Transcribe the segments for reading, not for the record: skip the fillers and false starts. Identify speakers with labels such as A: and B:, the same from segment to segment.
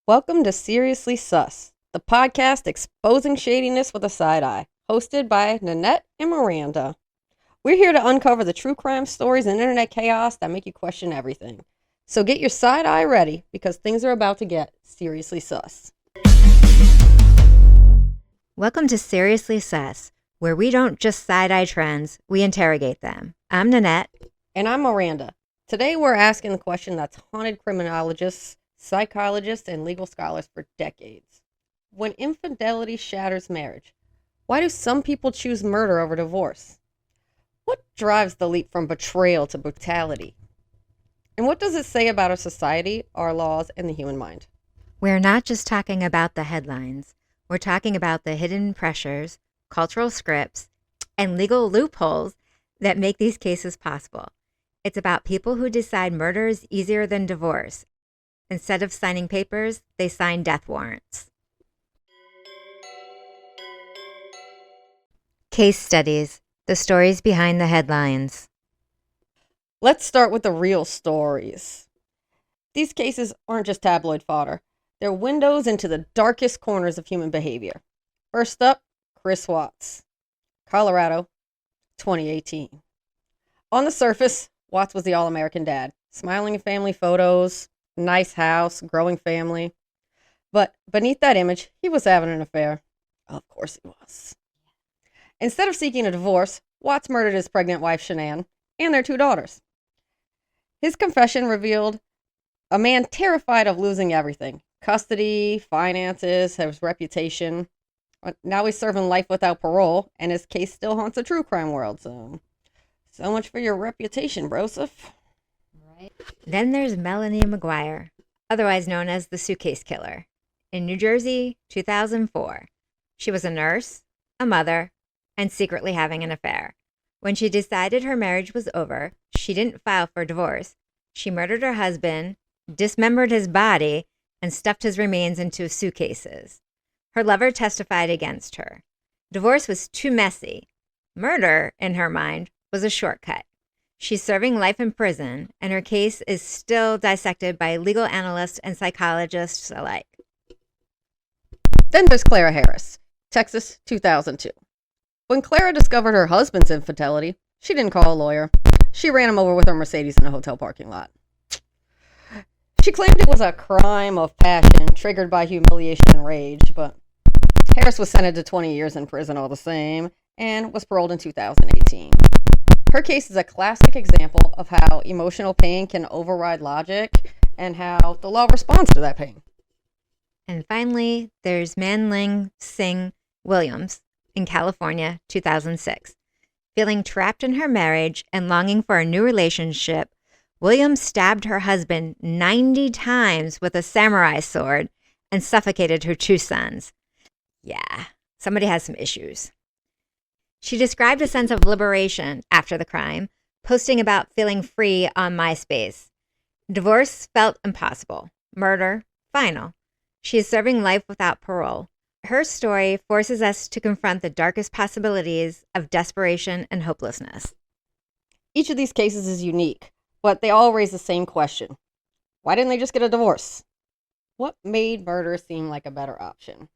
A: Welcome to Seriously Sus, the podcast exposing shadiness with a side eye, hosted by Nanette and Miranda. We're here to uncover the true crime stories and internet chaos that make you question everything. So get your side eye ready, because things are about to get seriously sus.
B: Welcome to Seriously Sus, where we don't just side-eye trends, we interrogate them. I'm Nanette.
A: And I'm Miranda. Today we're asking the question that's haunted criminologists, psychologists, and legal scholars for decades. When infidelity shatters marriage, why do some people choose murder over divorce? What drives the leap from betrayal to brutality? And what does it say about our society, our laws, and the human mind?
B: We're not just talking about the headlines. We're talking about the hidden pressures, cultural scripts, and legal loopholes that make these cases possible. It's about people who decide murder is easier than divorce. Instead of signing papers, they sign death warrants. Case studies, the stories behind the headlines.
A: Let's start with the real stories. These cases aren't just tabloid fodder. They're windows into the darkest corners of human behavior. First up, Chris Watts, Colorado, 2018. On the surface, Watts was the all-American dad, smiling in family photos, nice house, growing family. But beneath that image, he was having an affair. Of course he was. Instead of seeking a divorce, Watts murdered his pregnant wife, Shanann, and their 2 daughters. His confession revealed a man terrified of losing everything: custody, finances, his reputation. Now he's serving life without parole, and his case still haunts the true crime world. So much for your reputation, Broseph.
B: Right. Then there's Melanie McGuire, otherwise known as the Suitcase Killer. In New Jersey, 2004. She was a nurse, a mother, and secretly having an affair. When she decided her marriage was over, she didn't file for divorce. She murdered her husband, dismembered his body, and stuffed his remains into suitcases. Her lover testified against her. Divorce was too messy. Murder, in her mind, was a shortcut. She's serving life in prison, and her case is still dissected by legal analysts and psychologists alike.
A: Then there's Clara Harris, Texas, 2002. When Clara discovered her husband's infidelity, she didn't call a lawyer. She ran him over with her Mercedes in a hotel parking lot. She claimed it was a crime of passion triggered by humiliation and rage, but Harris was sentenced to 20 years in prison all the same and was paroled in 2018. Her case is a classic example of how emotional pain can override logic and how the law responds to that pain.
B: And finally, there's Manling Singh Williams in California, 2006. Feeling trapped in her marriage and longing for a new relationship, Williams stabbed her husband 90 times with a samurai sword and suffocated her 2 sons. Yeah, somebody has some issues. She described a sense of liberation after the crime, posting about feeling free on MySpace. Divorce felt impossible. Murder, final. She is serving life without parole. Her story forces us to confront the darkest possibilities of desperation and hopelessness.
A: Each of these cases is unique, but they all raise the same question. Why didn't they just get a divorce? What made murder seem like a better option?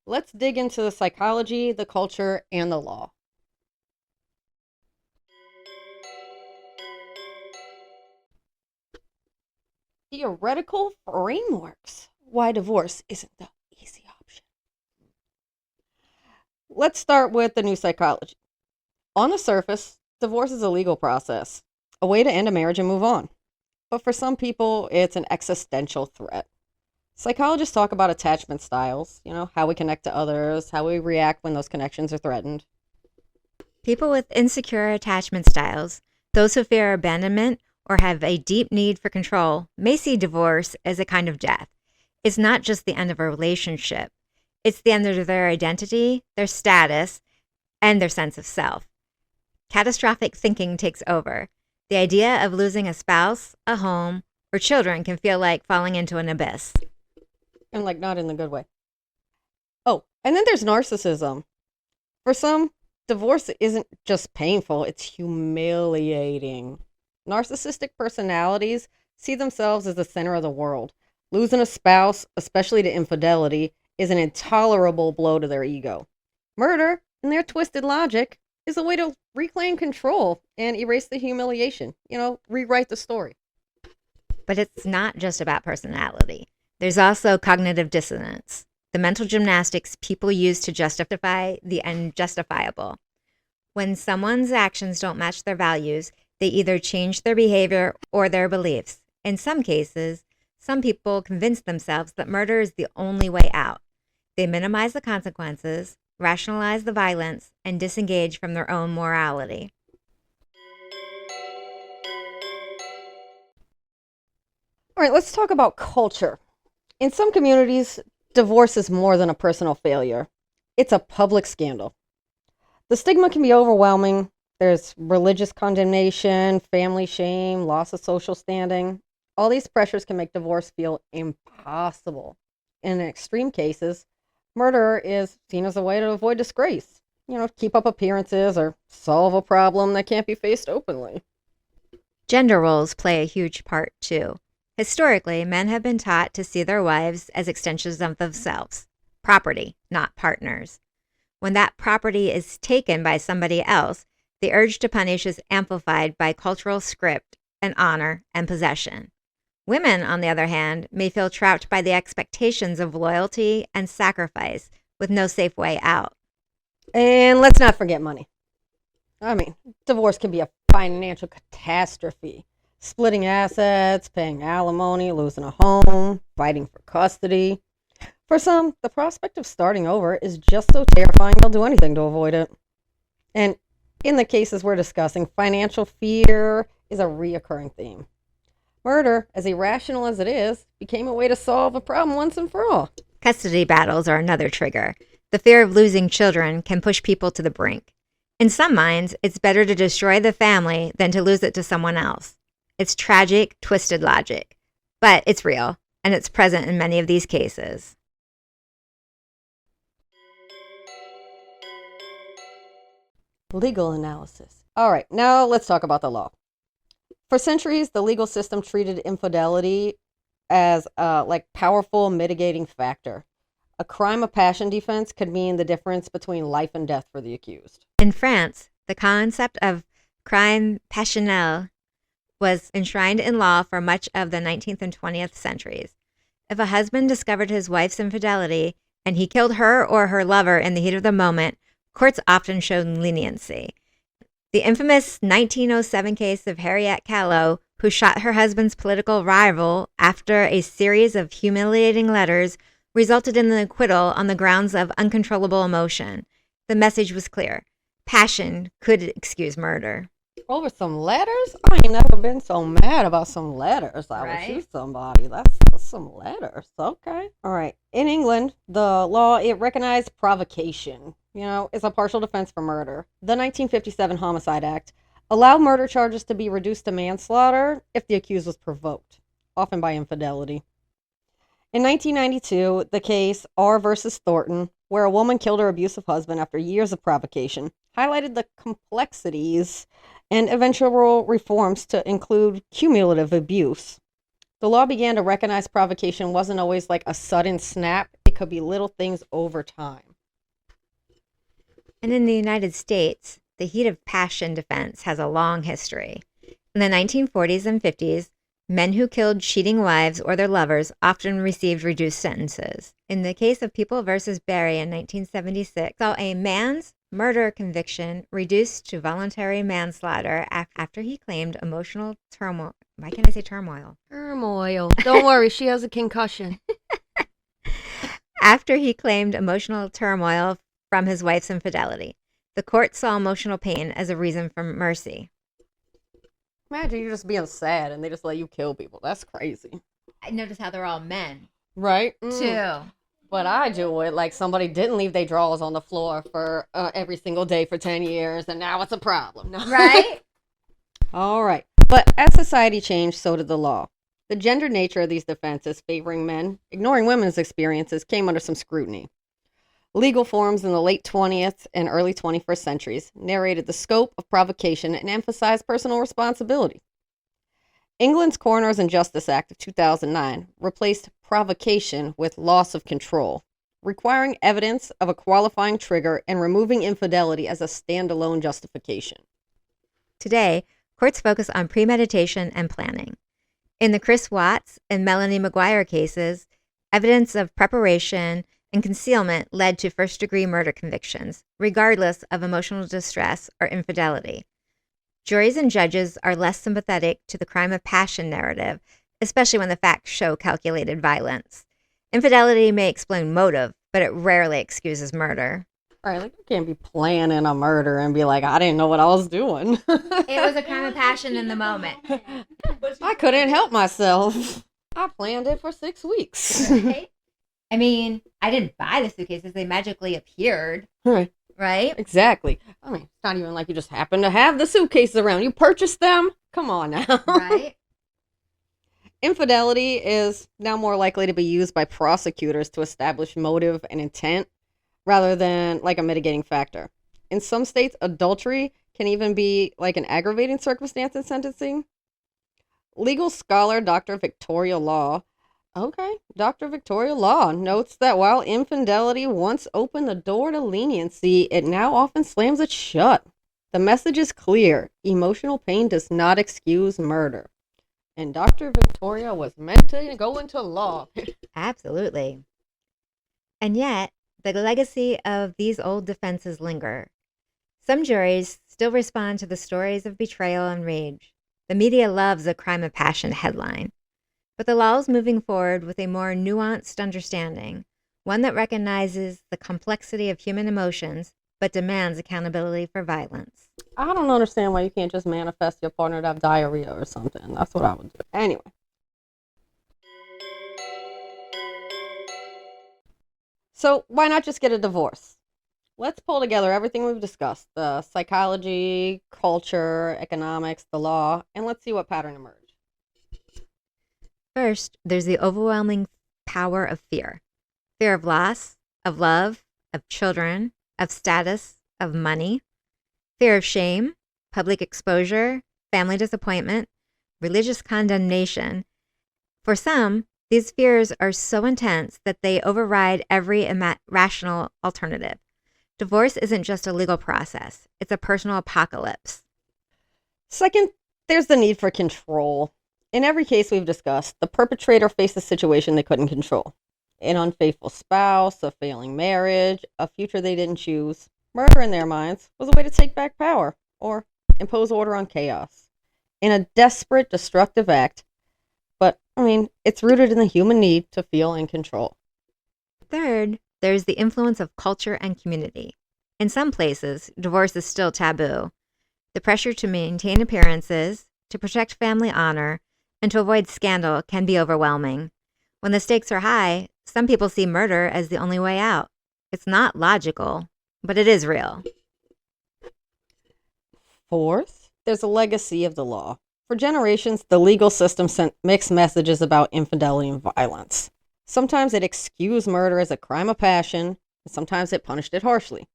A: Let's dig into the psychology, the culture, and the law. Theoretical frameworks. Why divorce isn't the easy option. Let's start with the new psychology. On the surface, divorce is a legal process, a way to end a marriage and move on. But for some people, it's an existential threat. Psychologists talk about attachment styles, how we connect to others, how we react when those connections are threatened.
B: People with insecure attachment styles, those who fear abandonment or have a deep need for control, may see divorce as a kind of death. It's not just the end of a relationship. It's the end of their identity, their status, and their sense of self. Catastrophic thinking takes over. The idea of losing a spouse, a home, or children can feel like falling into an abyss.
A: And not in the good way. Oh, and then there's narcissism. For some, divorce isn't just painful, it's humiliating. Narcissistic personalities see themselves as the center of the world, Losing a spouse, especially to infidelity, is an intolerable blow to their ego. Murder, in their twisted logic, is a way to reclaim control and erase the humiliation. Rewrite the story.
B: But it's not just about personality. There's also cognitive dissonance, the mental gymnastics people use to justify the unjustifiable. When someone's actions don't match their values, they either change their behavior or their beliefs. In some cases, some people convince themselves that murder is the only way out. They minimize the consequences, rationalize the violence, and disengage from their own morality.
A: All right, let's talk about culture. In some communities, divorce is more than a personal failure. It's a public scandal. The stigma can be overwhelming. There's religious condemnation, family shame, loss of social standing. All these pressures can make divorce feel impossible. In extreme cases, murder is seen as a way to avoid disgrace, keep up appearances or solve a problem that can't be faced openly.
B: Gender roles play a huge part, too. Historically, men have been taught to see their wives as extensions of themselves, property, not partners. When that property is taken by somebody else, the urge to punish is amplified by cultural script and honor and possession. Women, on the other hand, may feel trapped by the expectations of loyalty and sacrifice with no safe way out.
A: And let's not forget money. Divorce can be a financial catastrophe. Splitting assets, paying alimony, losing a home, fighting for custody. For some, the prospect of starting over is just so terrifying they'll do anything to avoid it. And in the cases we're discussing, financial fear is a reoccurring theme. Murder, as irrational as it is, became a way to solve a problem once and for all.
B: Custody battles are another trigger. The fear of losing children can push people to the brink. In some minds, it's better to destroy the family than to lose it to someone else. It's tragic, twisted logic. But it's real, and it's present in many of these cases.
A: Legal analysis. All right, now let's talk about the law. For centuries, the legal system treated infidelity as a powerful mitigating factor. A crime of passion defense could mean the difference between life and death for the accused.
B: In France, the concept of crime passionnel was enshrined in law for much of the 19th and 20th centuries. If a husband discovered his wife's infidelity and he killed her or her lover in the heat of the moment, courts often showed leniency. The infamous 1907 case of Harriet Callow, who shot her husband's political rival after a series of humiliating letters, resulted in an acquittal on the grounds of uncontrollable emotion. The message was clear. Passion could excuse murder.
A: Over some letters? I ain't never been so mad about some letters. I would shoot somebody. That's some letters. Okay. All right. In England, the law, it recognized provocation. It's a partial defense for murder. The 1957 Homicide Act allowed murder charges to be reduced to manslaughter if the accused was provoked, often by infidelity. In 1992, the case R versus Thornton, where a woman killed her abusive husband after years of provocation, highlighted the complexities and eventual reforms to include cumulative abuse. The law began to recognize provocation wasn't always like a sudden snap. It could be little things over time.
B: And in the United States, the heat of passion defense has a long history. In the 1940s and 50s, men who killed cheating wives or their lovers often received reduced sentences. In the case of People versus Berry in 1976, saw a man's murder conviction reduced to voluntary manslaughter after he claimed emotional turmoil. Why can't I say turmoil?
A: Turmoil. Don't worry, she has a concussion.
B: After he claimed emotional turmoil from his wife's infidelity. The court saw emotional pain as a reason for mercy.
A: Imagine you just being sad and they just let you kill people. That's crazy.
B: I notice how they're all men.
A: Right?
B: Too.
A: But I do it like somebody didn't leave their drawers on the floor for every single day for 10 years, and now it's a problem.
B: Right?
A: All right. But as society changed, so did the law. The gender nature of these defenses favoring men, ignoring women's experiences, came under some scrutiny. Legal forms in the late 20th and early 21st centuries narrated the scope of provocation and emphasized personal responsibility. England's Coroners and Justice Act of 2009 replaced provocation with loss of control, requiring evidence of a qualifying trigger and removing infidelity as a standalone justification.
B: Today, courts focus on premeditation and planning. In the Chris Watts and Melanie McGuire cases, evidence of preparation and concealment led to first-degree murder convictions, regardless of emotional distress or infidelity. Juries and judges are less sympathetic to the crime of passion narrative, especially when the facts show calculated violence. Infidelity may explain motive, but it rarely excuses murder.
A: Right, like you can't be planning a murder and be like, I didn't know what I was doing.
B: It was a crime of passion in the moment.
A: I couldn't help myself. I planned it for 6 weeks.
B: Right? I mean, I didn't buy the suitcases. They magically appeared.
A: Right.
B: Right?
A: Exactly. I mean, it's not even like you just happen to have the suitcases around. You purchased them? Come on now.
B: Right?
A: Infidelity is now more likely to be used by prosecutors to establish motive and intent rather than like a mitigating factor. In some states, adultery can even be like an aggravating circumstance in sentencing. Legal scholar Dr. Victoria Law notes that while infidelity once opened the door to leniency, it now often slams it shut. The message is clear. Emotional pain does not excuse murder. And Dr. Victoria was meant to go into law.
B: Absolutely. And yet, the legacy of these old defenses linger. Some juries still respond to the stories of betrayal and rage. The media loves a crime of passion headline. But the law is moving forward with a more nuanced understanding, one that recognizes the complexity of human emotions, but demands accountability for violence.
A: I don't understand why you can't just manifest your partner to have diarrhea or something. That's what I would do. Anyway. So why not just get a divorce? Let's pull together everything we've discussed, the psychology, culture, economics, the law, and let's see what pattern emerge.
B: First, there's the overwhelming power of fear. Fear of loss, of love, of children, of status, of money. Fear of shame, public exposure, family disappointment, religious condemnation. For some, these fears are so intense that they override every rational alternative. Divorce isn't just a legal process. It's a personal apocalypse.
A: Second, there's the need for control. In every case we've discussed, the perpetrator faced a situation they couldn't control. An unfaithful spouse, a failing marriage, a future they didn't choose. Murder, in their minds, was a way to take back power or impose order on chaos. In a desperate, destructive act, but, it's rooted in the human need to feel in control.
B: Third, there's the influence of culture and community. In some places, divorce is still taboo. The pressure to maintain appearances, to protect family honor, and to avoid scandal can be overwhelming. When the stakes are high, some people see murder as the only way out. It's not logical, but it is real.
A: Fourth, there's a legacy of the law. For generations, the legal system sent mixed messages about infidelity and violence. Sometimes it excused murder as a crime of passion, and sometimes it punished it harshly.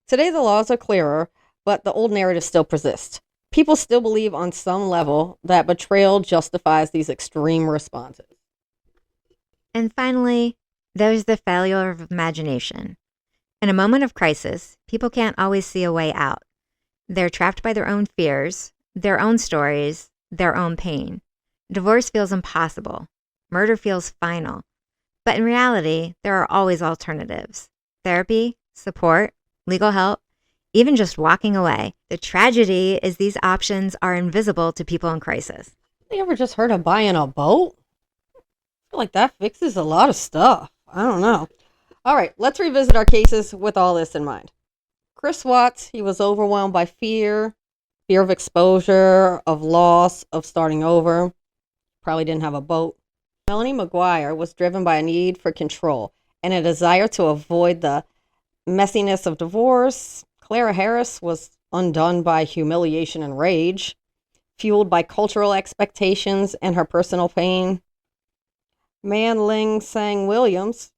A: Today, the laws are clearer, but the old narrative still persists. People still believe on some level that betrayal justifies these extreme responses.
B: And finally, there's the failure of imagination. In a moment of crisis, people can't always see a way out. They're trapped by their own fears, their own stories, their own pain. Divorce feels impossible. Murder feels final. But in reality, there are always alternatives. Therapy, support, legal help, even just walking away. The tragedy is these options are invisible to people in crisis.
A: You ever just heard of buying a boat? I feel like that fixes a lot of stuff. I don't know. All right, let's revisit our cases with all this in mind. Chris Watts, he was overwhelmed by fear of exposure, of loss, of starting over. Probably didn't have a boat. Melanie McGuire was driven by a need for control and a desire to avoid the messiness of divorce. Clara Harris was undone by humiliation and rage, fueled by cultural expectations and her personal pain. Man Ling Sang Williams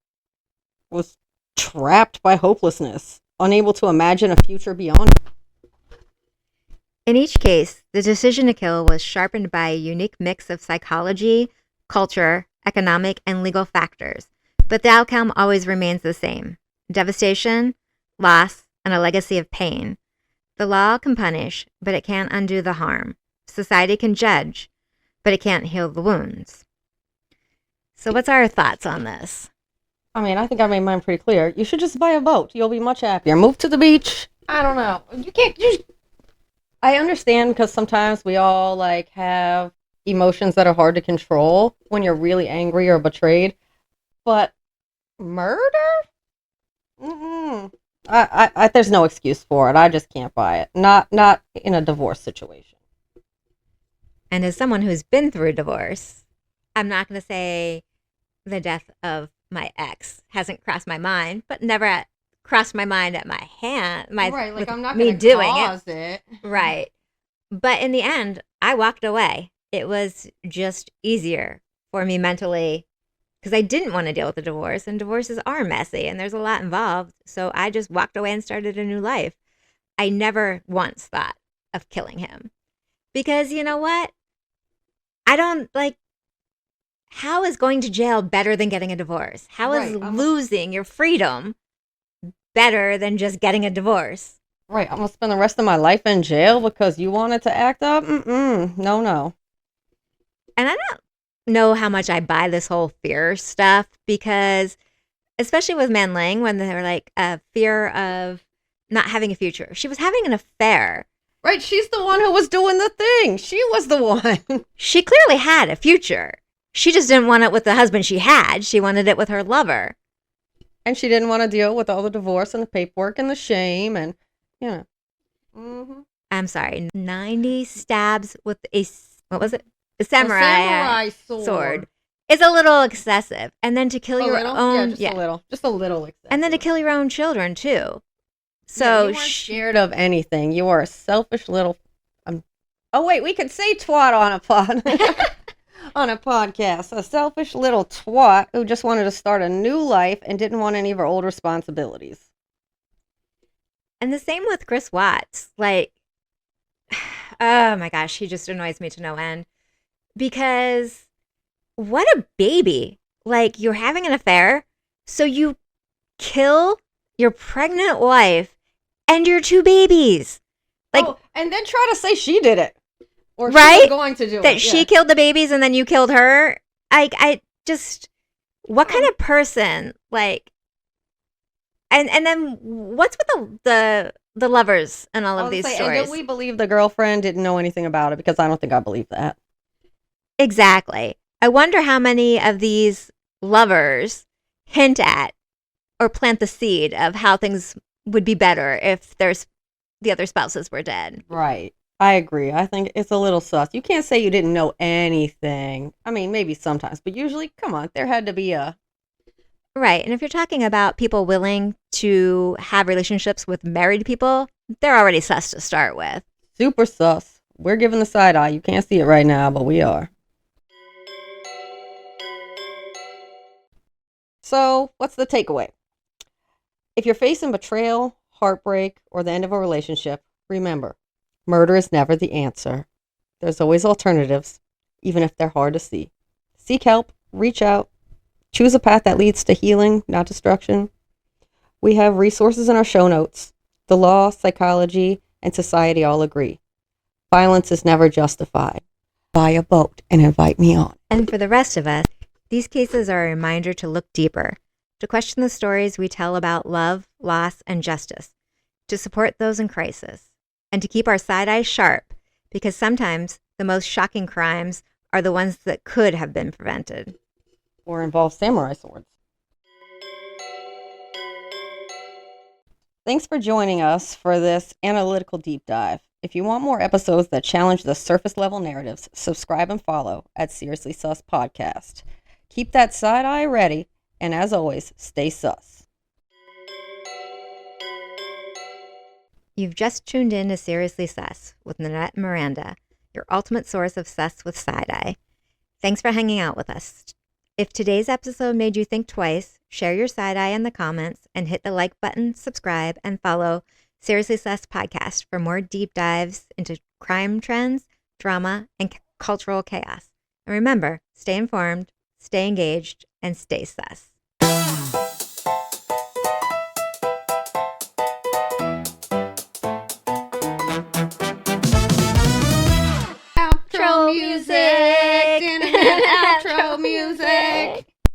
A: was trapped by hopelessness, unable to imagine a future beyond it.
B: In each case, the decision to kill was sharpened by a unique mix of psychology, culture, economic, and legal factors, but the outcome always remains the same: devastation, loss, and a legacy of pain. The law can punish, but it can't undo the harm. Society can judge, but it can't heal the wounds. So what's our thoughts on this?
A: I mean, I think I made mine pretty clear. You should just buy a boat. You'll be much happier. Move to the beach. I don't know. I understand because sometimes we all like have emotions that are hard to control when you're really angry or betrayed. But murder? Mm-mm. There's no excuse for it. I just can't buy it. Not in a divorce situation.
B: And as someone who's been through divorce, I'm not going to say the death of my ex hasn't crossed my mind, but never crossed my mind at my hand.
A: Right, like I'm not going to cause it.
B: Right. But in the end, I walked away. It was just easier for me mentally because I didn't want to deal with the divorce, and divorces are messy and there's a lot involved. So I just walked away and started a new life. I never once thought of killing him because you know what? I don't like, how is going to jail better than getting a divorce? How is losing your freedom better than just getting a divorce?
A: Right, I'm going to spend the rest of my life in jail because you wanted to act up? No.
B: And I don't know how much I buy this whole fear stuff because, especially with Man Ling, when they were like a fear of not having a future. She was having an affair.
A: Right, she's the one who was doing the thing. She was the one.
B: She clearly had a future. She just didn't want it with the husband she had. She wanted it with her lover.
A: And she didn't want to deal with all the divorce and the paperwork and the shame and, you know. Mm-hmm.
B: I'm sorry, 90 stabs with a, what was it? A samurai sword is a little excessive. And then to kill your own.
A: Yeah, just a little excessive.
B: And then to kill your own children, too. So
A: you weren't scared of anything. You were a selfish little. Oh wait, we could say twat on a pod, on a podcast. A selfish little twat who just wanted to start a new life and didn't want any of her old responsibilities.
B: And the same with Chris Watts. Like, oh my gosh, he just annoys me to no end because what a baby! Like, you're having an affair, so you kill your pregnant wife and your two babies. Like,
A: and then try to say she did it. Or
B: right?
A: She was going to do it.
B: That she killed the babies and then you killed her. I just, what kind of person, like, and then what's with the lovers and all of these stories?
A: And do we believe the girlfriend didn't know anything about it? Because I don't think I believe that.
B: Exactly. I wonder how many of these lovers hint at or plant the seed of how things would be better if the other spouses were dead.
A: Right. I agree. I think it's a little sus. You can't say you didn't know anything. I mean, maybe sometimes, but usually, come on, there had to be a...
B: Right. And if you're talking about people willing to have relationships with married people, they're already sus to start with.
A: Super sus. We're giving the side eye. You can't see it right now, but we are. So, what's the takeaway? If you're facing betrayal, heartbreak, or the end of a relationship, remember, murder is never the answer. There's always alternatives, even if they're hard to see. Seek help, reach out, choose a path that leads to healing, not destruction. We have resources in our show notes. The law, psychology, and society all agree. Violence is never justified. Buy a boat and invite me on.
B: And for the rest of us, these cases are a reminder to look deeper, to question the stories we tell about love, loss, and justice, to support those in crisis, and to keep our side eyes sharp, because sometimes the most shocking crimes are the ones that could have been prevented.
A: Or involve samurai swords. Thanks for joining us for this analytical deep dive. If you want more episodes that challenge the surface level narratives, subscribe and follow at Seriously Sus Podcast. Keep that side eye ready, and as always, stay sus.
B: You've just tuned in to Seriously Sus with Nanette and Miranda, your ultimate source of sus with side eye. Thanks for hanging out with us. If today's episode made you think twice, share your side eye in the comments and hit the like button, subscribe, and follow Seriously Sus Podcast for more deep dives into crime trends, drama, and cultural chaos. And remember, stay informed, stay engaged, and stay sus.
A: Outro music. Outro music.